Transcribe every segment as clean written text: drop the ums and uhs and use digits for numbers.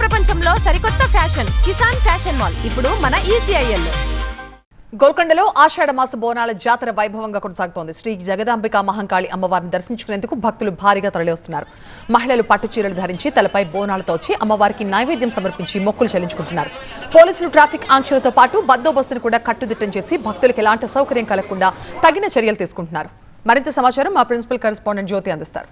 ప్రపంచంలో సరికొత్త fashion Kisan fashion mall ఇప్పుడు మన ఈసీఐఎల్. గోల్కొండలో ఆషాఢ మాస బోనాల జాతర వైభవంగా కొనసాగుతోంది. శ్రీ జగదాంబిక మహంకాళి అమ్మవారిని దర్శించుకునేందుకు భక్తులు భారీగా తరలివస్తున్నారు. మహిళలు పట్టు చీరలు ధరించి తలపై బోనాలతో వచ్చి అమ్మవారికి నైవేద్యం సమర్పించి మొక్కులు చెల్లించుకుంటున్నారు. పోలీసులు ట్రాఫిక్ ఆంక్షలతో పాటు బందోబస్తును కూడా కట్టుదిట్టం చేసి భక్తులకు ఎలాంటి సౌకర్యం కలగకుండా తగిన చర్యలు తీసుకుంటున్నారు. మరింత సమాచారం మా ప్రిన్సిపల్ కరెస్పాండెంట్ జ్యోతి అందిస్తారు.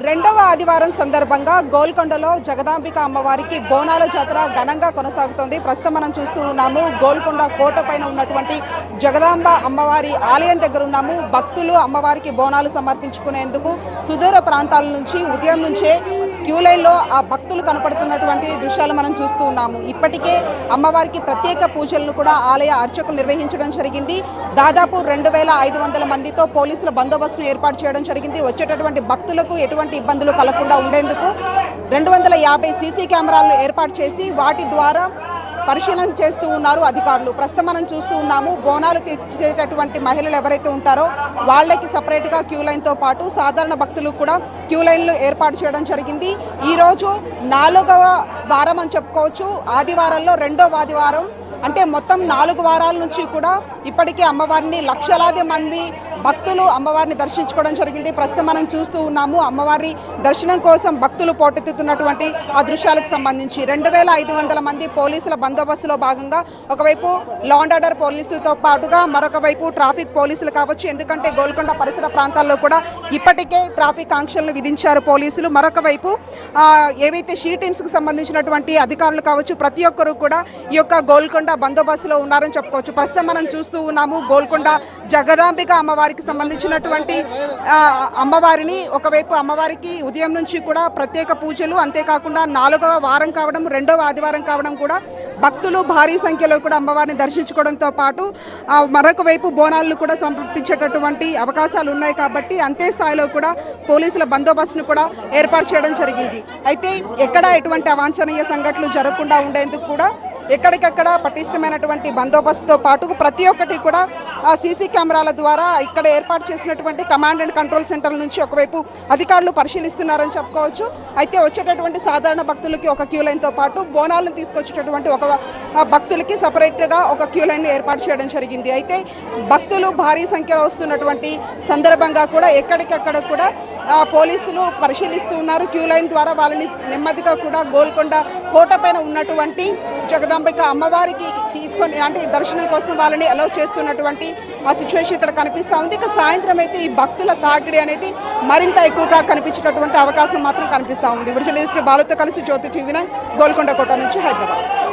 రెండవ ఆదివారం సందర్భంగా గోల్కొండలో జగదాంబిక అమ్మవారికి బోనాల జాతర ఘనంగా కొనసాగుతోంది. ప్రస్తుతం మనం చూస్తూ ఉన్నాము గోల్కొండ కోట పైన ఉన్నటువంటి జగదాంబ అమ్మవారి ఆలయం దగ్గర ఉన్నాము. భక్తులు అమ్మవారికి బోనాలు సమర్పించుకునేందుకు సుదూర ప్రాంతాల నుంచి ఉదయం నుంచే క్యూ లైన్లో ఆ భక్తులు కనపడుతున్నటువంటి దృశ్యాలు మనం చూస్తూ ఉన్నాము. ఇప్పటికే అమ్మవారికి ప్రత్యేక పూజలను కూడా ఆలయ అర్చకులు నిర్వహించడం జరిగింది. దాదాపు 2500 మందితో పోలీసుల బందోబస్తును ఏర్పాటు చేయడం జరిగింది. వచ్చేటటువంటి భక్తులకు ఎటువంటి ఇబ్బందులు కలగకుండా ఉండేందుకు 250 సీసీ కెమెరాలను ఏర్పాటు చేసి వాటి ద్వారా పరిశీలన చేస్తూ ఉన్నారు అధికారులు. ప్రస్తుతం మనం చూస్తూ ఉన్నాము బోనాలు తెచ్చేటటువంటి మహిళలు ఎవరైతే ఉంటారో వాళ్ళకి సపరేట్గా క్యూ లైన్తో పాటు సాధారణ భక్తులు కూడా క్యూ లైన్లు ఏర్పాటు చేయడం జరిగింది. ఈరోజు 4వ వారం అని చెప్పుకోవచ్చు. ఆదివారంలో 2వ ఆదివారం అంటే మొత్తం 4 వారాల నుంచి కూడా ఇప్పటికే అమ్మవారిని లక్షలాది మంది భక్తులు అమ్మవారిని దర్శించుకోవడం జరిగింది. ప్రస్తుతం మనం చూస్తూ ఉన్నాము అమ్మవారి దర్శనం కోసం భక్తులు పోటెత్తుతున్నటువంటి ఆ దృశ్యాలకు సంబంధించి 2500 మంది పోలీసుల బందోబస్తులో భాగంగా ఒకవైపు లా అండ్ ఆర్డర్ పోలీసులతో పాటుగా మరొక వైపు ట్రాఫిక్ పోలీసులు కావచ్చు. ఎందుకంటే గోల్కొండ పరిసర ప్రాంతాల్లో కూడా ఇప్పటికే ట్రాఫిక్ ఆంక్షలను విధించారు పోలీసులు. మరొక వైపు ఏవైతే షీ టీమ్స్కి సంబంధించినటువంటి అధికారులు కావచ్చు ప్రతి ఒక్కరూ కూడా ఈ యొక్క గోల్కొండ బందోబస్తులో ఉన్నారని చెప్పుకోవచ్చు. ప్రస్తుతం మనం చూస్తూ ఉన్నాము గోల్కొండ జగదాంబిక అమ్మవారికి సంబంధించినటువంటి అమ్మవారిని ఒకవైపు అమ్మవారికి ఉదయం నుంచి కూడా ప్రత్యేక పూజలు, అంతేకాకుండా 4వ వారం కావడం 2వ ఆదివారం కావడం కూడా భక్తులు భారీ సంఖ్యలో కూడా అమ్మవారిని దర్శించుకోవడంతో పాటు మరొక వైపు బోనాలను కూడా సమర్పించేటటువంటి అవకాశాలు ఉన్నాయి. కాబట్టి అంతే స్థాయిలో కూడా పోలీసుల బందోబస్తును కూడా ఏర్పాటు చేయడం జరిగింది. అయితే ఎక్కడ ఎటువంటి అవాంఛనీయ సంఘటనలు జరగకుండా ఉండేందుకు కూడా ఎక్కడికక్కడ పటిష్టమైనటువంటి బందోబస్తుతో పాటు ప్రతి ఒక్కటి కూడా సీసీ కెమెరాల ద్వారా ఇక్కడ ఏర్పాటు చేసినటువంటి కమాండ్ అండ్ కంట్రోల్ సెంటర్ నుంచి ఒకవైపు అధికారులు పరిశీలిస్తున్నారని చెప్పుకోవచ్చు. అయితే వచ్చేటటువంటి సాధారణ భక్తులకి ఒక క్యూ లైన్తో పాటు బోనాలను తీసుకొచ్చేటటువంటి ఒక భక్తులకి సపరేట్గా ఒక క్యూ లైన్ ఏర్పాటు చేయడం జరిగింది. అయితే భక్తులు భారీ సంఖ్యలో వస్తున్నటువంటి సందర్భంగా కూడా ఎక్కడికక్కడ కూడా పోలీసులు పరిశీలిస్తూ ఉన్నారు. క్యూ లైన్ ద్వారా వాళ్ళని నెమ్మదిగా కూడా గోల్కొండ కోట పైన ఉన్నటువంటి జగదాంబిక అమ్మవారికి తీసుకొని అంటే దర్శనం కోసం వాళ్ళని అలౌ చేస్తున్నటువంటి ఆ సిచ్యువేషన్ ఇక్కడ కనిపిస్తూ ఉంది. ఇక సాయంత్రం అయితే ఈ భక్తుల తాకిడి అనేది మరింత ఎక్కువగా కనిపించేటటువంటి అవకాశం మాత్రం కనిపిస్తూ ఉంది. జర్నలిస్ట్ బాలుతో కలిసి జ్యోతి టీవీ 9 గోల్కొండ కోట నుంచి హైదరాబాద్.